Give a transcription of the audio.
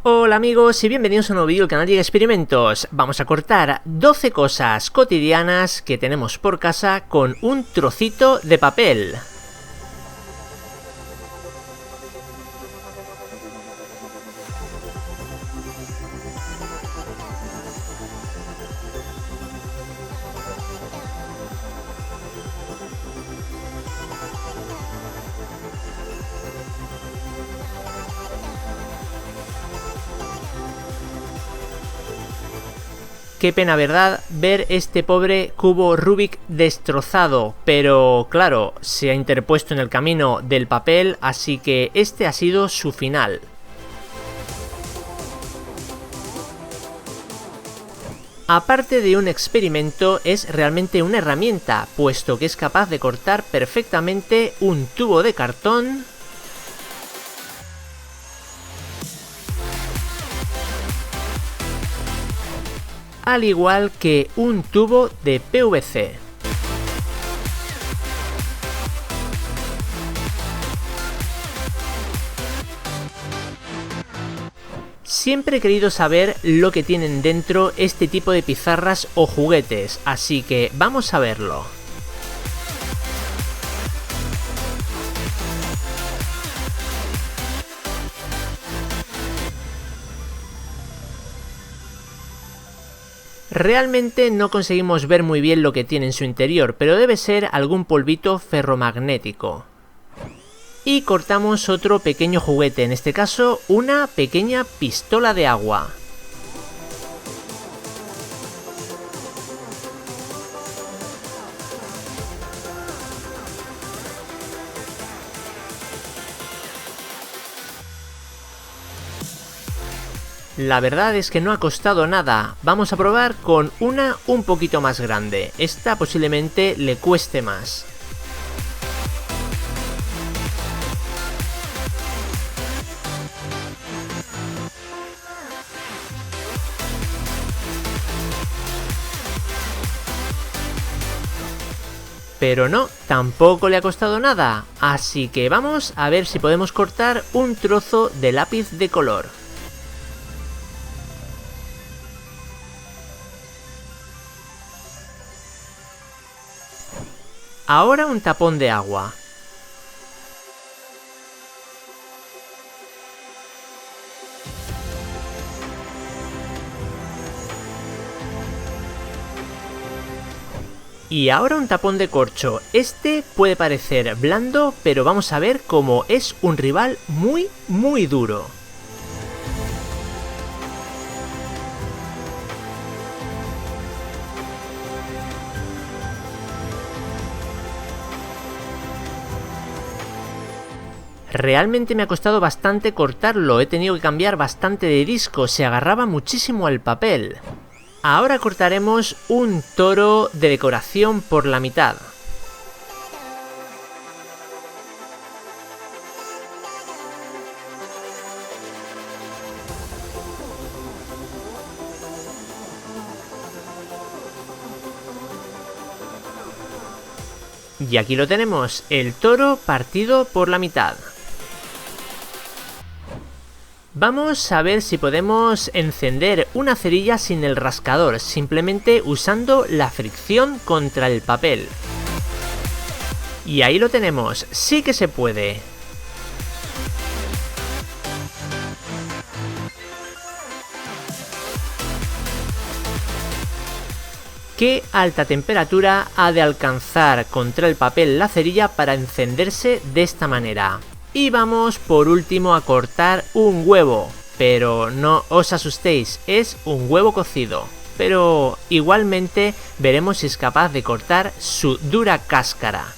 Hola amigos y bienvenidos a un nuevo vídeo del canal Diego Experimentos. Vamos a cortar 12 cosas cotidianas que tenemos por casa con un trocito de papel. Qué pena, ¿verdad?, ver este pobre cubo Rubik destrozado, pero claro, se ha interpuesto en el camino del papel, así que este ha sido su final. Aparte de un experimento, es realmente una herramienta, puesto que es capaz de cortar perfectamente un tubo de cartón, al igual que un tubo de PVC. Siempre he querido saber lo que tienen dentro este tipo de pizarras o juguetes, así que vamos a verlo. Realmente no conseguimos ver muy bien lo que tiene en su interior, pero debe ser algún polvito ferromagnético. Y cortamos otro pequeño juguete, en este caso una pequeña pistola de agua. La verdad es que no ha costado nada. Vamos a probar con una un poquito más grande. Esta posiblemente le cueste más. Pero no, tampoco le ha costado nada. Así que vamos a ver si podemos cortar un trozo de lápiz de color. Ahora un tapón de agua. Y ahora un tapón de corcho. Este puede parecer blando, pero vamos a ver cómo es un rival muy duro. Realmente me ha costado bastante cortarlo, he tenido que cambiar bastante de disco, se agarraba muchísimo al papel. Ahora cortaremos un toro de decoración por la mitad. Y aquí lo tenemos, el toro partido por la mitad. Vamos a ver si podemos encender una cerilla sin el rascador, simplemente usando la fricción contra el papel. Y ahí lo tenemos, sí que se puede. ¿Qué alta temperatura ha de alcanzar contra el papel la cerilla para encenderse de esta manera? Y vamos por último a cortar un huevo, pero no os asustéis, es un huevo cocido. Pero igualmente veremos si es capaz de cortar su dura cáscara.